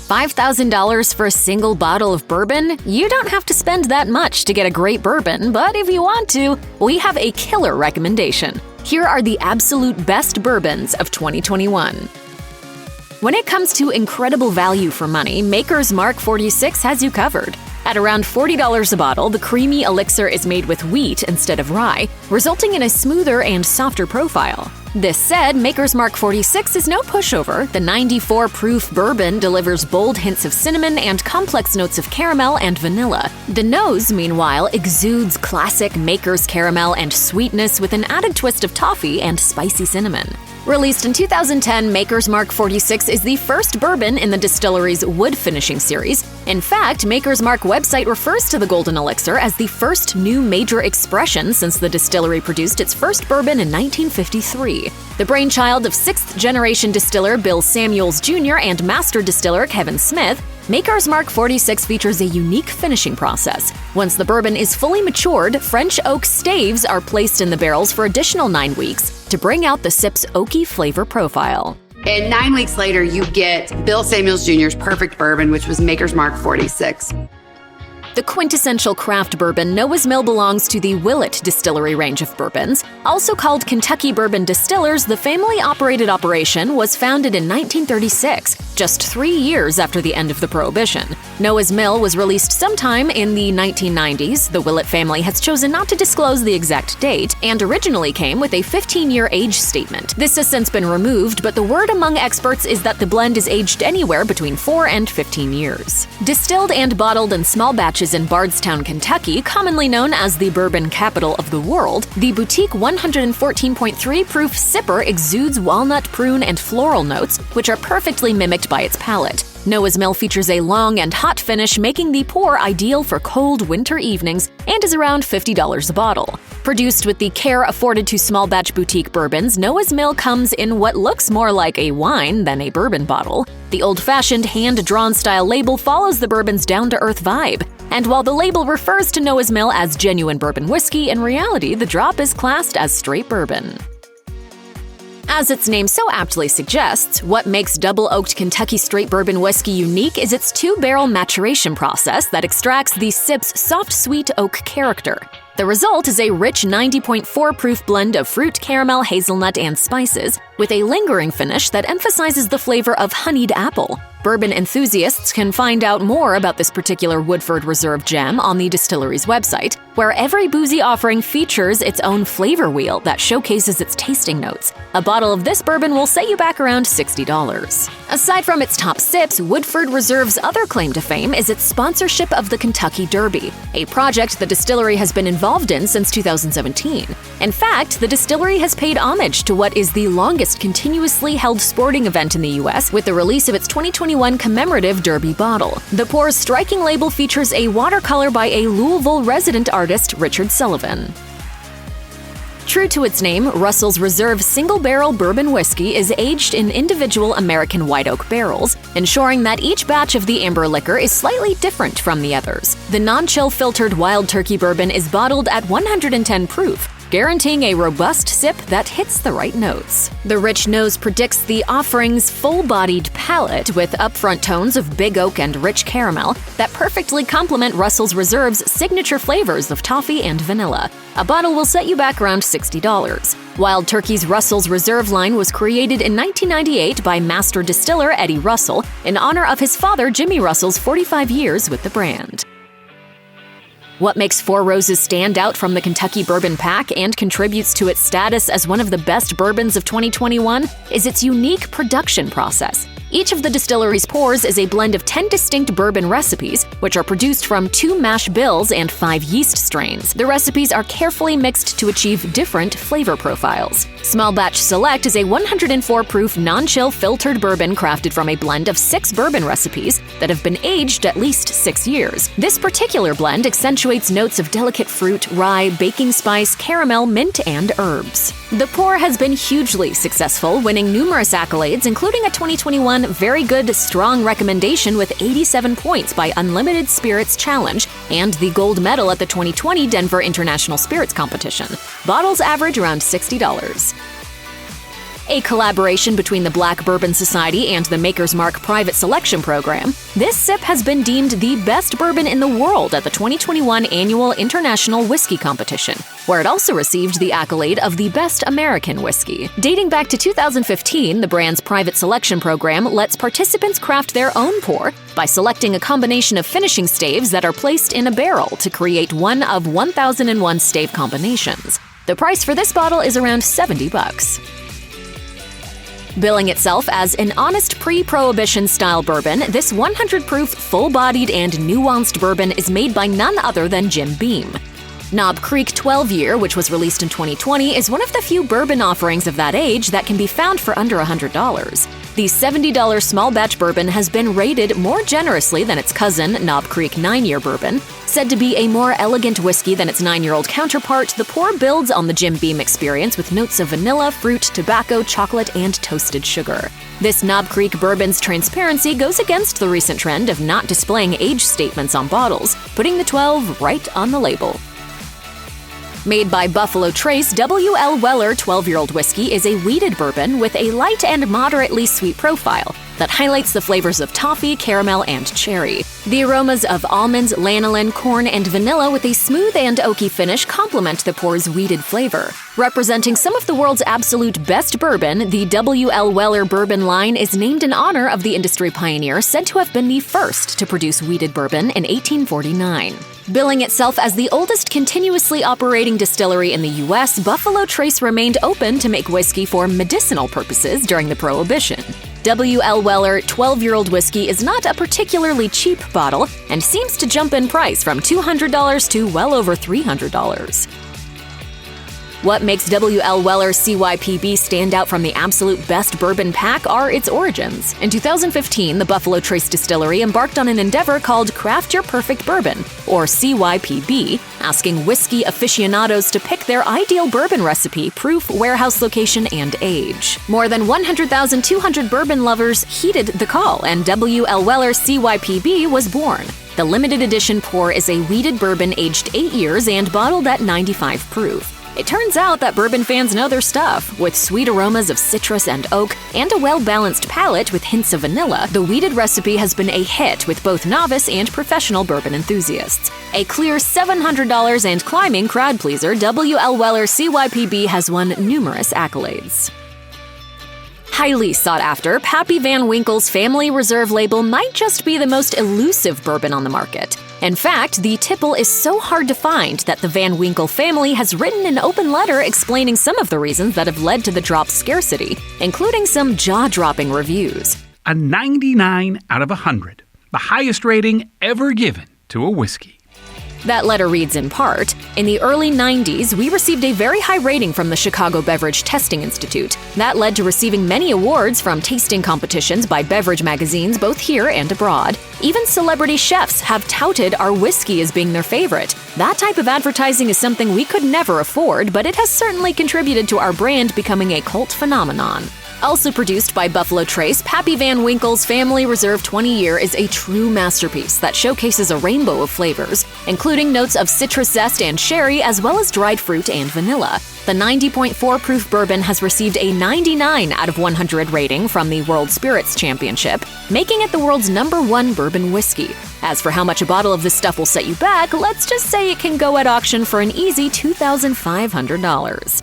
$5,000 for a single bottle of bourbon? You don't have to spend that much to get a great bourbon, but if you want to, we have a killer recommendation. Here are the absolute best bourbons of 2021. When it comes to incredible value for money, Maker's Mark 46 has you covered. At around $40 a bottle, the creamy elixir is made with wheat instead of rye, resulting in a smoother and softer profile. This said, Maker's Mark 46 is no pushover. The 94-proof bourbon delivers bold hints of cinnamon and complex notes of caramel and vanilla. The nose, meanwhile, exudes classic Maker's caramel and sweetness with an added twist of toffee and spicy cinnamon. Released in 2010, Maker's Mark 46 is the first bourbon in the distillery's wood finishing series. In fact, Maker's Mark website refers to the Golden Elixir as the first new major expression since the distillery produced its first bourbon in 1953. The brainchild of sixth-generation distiller Bill Samuels Jr. and master distiller Kevin Smith, Maker's Mark 46 features a unique finishing process. Once the bourbon is fully matured, French oak staves are placed in the barrels for additional 9 weeks to bring out the sip's oaky flavor profile. And 9 weeks later, you get Bill Samuels Jr.'s perfect bourbon, which was Maker's Mark 46. The quintessential craft bourbon Noah's Mill belongs to the Willett distillery range of bourbons. Also called Kentucky Bourbon Distillers, the family-operated operation was founded in 1936, just 3 years after the end of the Prohibition. Noah's Mill was released sometime in the 1990s. The Willett family has chosen not to disclose the exact date, and originally came with a 15-year age statement. This has since been removed, but the word among experts is that the blend is aged anywhere between 4 and 15 years. Distilled and bottled in small batches in Bardstown, Kentucky, commonly known as the bourbon capital of the world, the boutique 114.3 proof sipper exudes walnut, prune, and floral notes, which are perfectly mimicked by its palate. Noah's Mill features a long and hot finish, making the pour ideal for cold winter evenings, and is around $50 a bottle. Produced with the care afforded to small batch boutique bourbons, Noah's Mill comes in what looks more like a wine than a bourbon bottle. The old-fashioned hand-drawn style label follows the bourbon's down-to-earth vibe. And while the label refers to Noah's Mill as genuine bourbon whiskey, in reality, the drop is classed as straight bourbon. As its name so aptly suggests, what makes double-oaked Kentucky straight bourbon whiskey unique is its 2-barrel maturation process that extracts the sip's soft, sweet oak character. The result is a rich 90.4 proof blend of fruit, caramel, hazelnut, and spices, with a lingering finish that emphasizes the flavor of honeyed apple. Bourbon enthusiasts can find out more about this particular Woodford Reserve gem on the distillery's website, where every boozy offering features its own flavor wheel that showcases its tasting notes. A bottle of this bourbon will set you back around $60. Aside from its top sips, Woodford Reserve's other claim to fame is its sponsorship of the Kentucky Derby, a project the distillery has been involved in since 2017. In fact, the distillery has paid homage to what is the longest continuously held sporting event in the U.S. with the release of its 2021 commemorative Derby bottle. The pour's striking label features a watercolor by a Louisville resident artist, Richard Sullivan. True to its name, Russell's Reserve single-barrel bourbon whiskey is aged in individual American white oak barrels, ensuring that each batch of the amber liquor is slightly different from the others. The non-chill filtered Wild Turkey bourbon is bottled at 110 proof, guaranteeing a robust sip that hits the right notes. The rich nose predicts the offering's full-bodied palate with upfront tones of big oak and rich caramel that perfectly complement Russell's Reserve's signature flavors of toffee and vanilla. A bottle will set you back around $60. Wild Turkey's Russell's Reserve line was created in 1998 by master distiller Eddie Russell in honor of his father Jimmy Russell's 45 years with the brand. What makes Four Roses stand out from the Kentucky Bourbon Pack and contributes to its status as one of the best bourbons of 2021 is its unique production process. Each of the distillery's pours is a blend of 10 distinct bourbon recipes, which are produced from 2 mash bills and 5 yeast strains. The recipes are carefully mixed to achieve different flavor profiles. Small Batch Select is a 104-proof non-chill filtered bourbon crafted from a blend of 6 bourbon recipes that have been aged at least 6 years. This particular blend accentuates notes of delicate fruit, rye, baking spice, caramel, mint, and herbs. The pour has been hugely successful, winning numerous accolades, including a 2021 Very Good Strong recommendation with 87 points by Unlimited Spirits Challenge and the gold medal at the 2020 Denver International Spirits Competition. Bottles average around $60. A collaboration between the Black Bourbon Society and the Maker's Mark Private Selection Program, this sip has been deemed the best bourbon in the world at the 2021 Annual International Whiskey Competition, where it also received the accolade of the Best American Whiskey. Dating back to 2015, the brand's Private Selection Program lets participants craft their own pour by selecting a combination of finishing staves that are placed in a barrel to create one of 1001 stave combinations. The price for this bottle is around $70. Billing itself as an honest pre-prohibition style bourbon, this 100-proof, full-bodied, and nuanced bourbon is made by none other than Jim Beam. Knob Creek 12-Year, which was released in 2020, is one of the few bourbon offerings of that age that can be found for under $100. The $70 small batch bourbon has been rated more generously than its cousin, Knob Creek 9-Year Bourbon. Said to be a more elegant whiskey than its 9-year-old counterpart, the pour builds on the Jim Beam experience with notes of vanilla, fruit, tobacco, chocolate, and toasted sugar. This Knob Creek bourbon's transparency goes against the recent trend of not displaying age statements on bottles, putting the 12 right on the label. Made by Buffalo Trace, W.L. Weller 12-year-old whiskey is a wheated bourbon with a light and moderately sweet profile that highlights the flavors of toffee, caramel, and cherry. The aromas of almonds, lanolin, corn, and vanilla with a smooth and oaky finish complement the pour's wheated flavor. Representing some of the world's absolute best bourbon, the W.L. Weller bourbon line is named in honor of the industry pioneer said to have been the first to produce wheated bourbon in 1849. Billing itself as the oldest continuously operating distillery in the U.S., Buffalo Trace remained open to make whiskey for medicinal purposes during the Prohibition. W.L. Weller 12-year-old whiskey is not a particularly cheap bottle and seems to jump in price from $200 to well over $300. What makes W.L. Weller C.Y.P.B stand out from the absolute best bourbon pack are its origins. In 2015, the Buffalo Trace Distillery embarked on an endeavor called Craft Your Perfect Bourbon, or C.Y.P.B, asking whiskey aficionados to pick their ideal bourbon recipe, proof, warehouse location, and age. More than 100,200 bourbon lovers heeded the call, and W.L. Weller C.Y.P.B was born. The limited edition pour is a wheated bourbon aged 8 years and bottled at 95 proof. It turns out that bourbon fans know their stuff. With sweet aromas of citrus and oak and a well-balanced palate with hints of vanilla, the wheated recipe has been a hit with both novice and professional bourbon enthusiasts. A clear $700 and climbing crowd pleaser, W.L. Weller C.Y.P.B has won numerous accolades. Highly sought after, Pappy Van Winkle's Family Reserve label might just be the most elusive bourbon on the market. In fact, the tipple is so hard to find that the Van Winkle family has written an open letter explaining some of the reasons that have led to the drop's scarcity, including some jaw-dropping reviews. A 99 out of 100, the highest rating ever given to a whiskey. That letter reads in part, "In the early 90s, we received a very high rating from the Chicago Beverage Testing Institute. That led to receiving many awards from tasting competitions by beverage magazines both here and abroad. Even celebrity chefs have touted our whiskey as being their favorite. That type of advertising is something we could never afford, but it has certainly contributed to our brand becoming a cult phenomenon." Also produced by Buffalo Trace, Pappy Van Winkle's Family Reserve 20-Year is a true masterpiece that showcases a rainbow of flavors, including notes of citrus zest and sherry, as well as dried fruit and vanilla. The 90.4 proof bourbon has received a 99 out of 100 rating from the World Spirits Championship, making it the world's #1 bourbon whiskey. As for how much a bottle of this stuff will set you back, let's just say it can go at auction for an easy $2,500.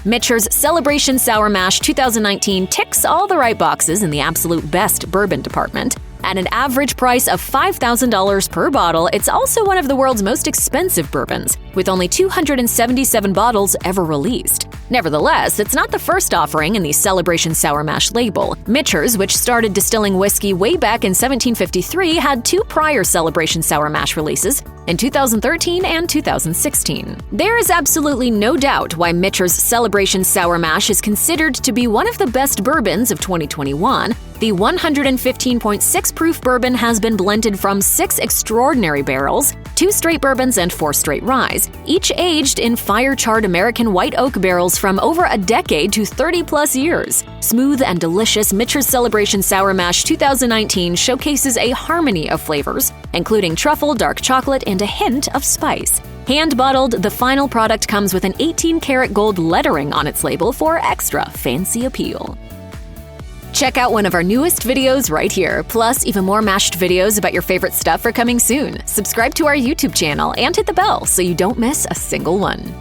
Michter's Celebration Sour Mash 2019 ticks all the right boxes in the absolute best bourbon department. At an average price of $5,000 per bottle, it's also one of the world's most expensive bourbons, with only 277 bottles ever released. Nevertheless, it's not the first offering in the Celebration Sour Mash label. Michter's, which started distilling whiskey way back in 1753, had 2 prior Celebration Sour Mash releases, in 2013 and 2016. There is absolutely no doubt why Michter's Celebration Sour Mash is considered to be one of the best bourbons of 2021. The 115.6 proof bourbon has been blended from 6 extraordinary barrels, 2 straight bourbons and 4 straight ryes, each aged in fire-charred American white oak barrels from over a decade to 30-plus years. Smooth and delicious, Michter's Celebration Sour Mash 2019 showcases a harmony of flavors, including truffle, dark chocolate, and a hint of spice. Hand bottled, the final product comes with an 18-karat gold lettering on its label for extra fancy appeal. Check out one of our newest videos right here. Plus, even more mashed videos about your favorite stuff are coming soon. Subscribe to our YouTube channel and hit the bell so you don't miss a single one.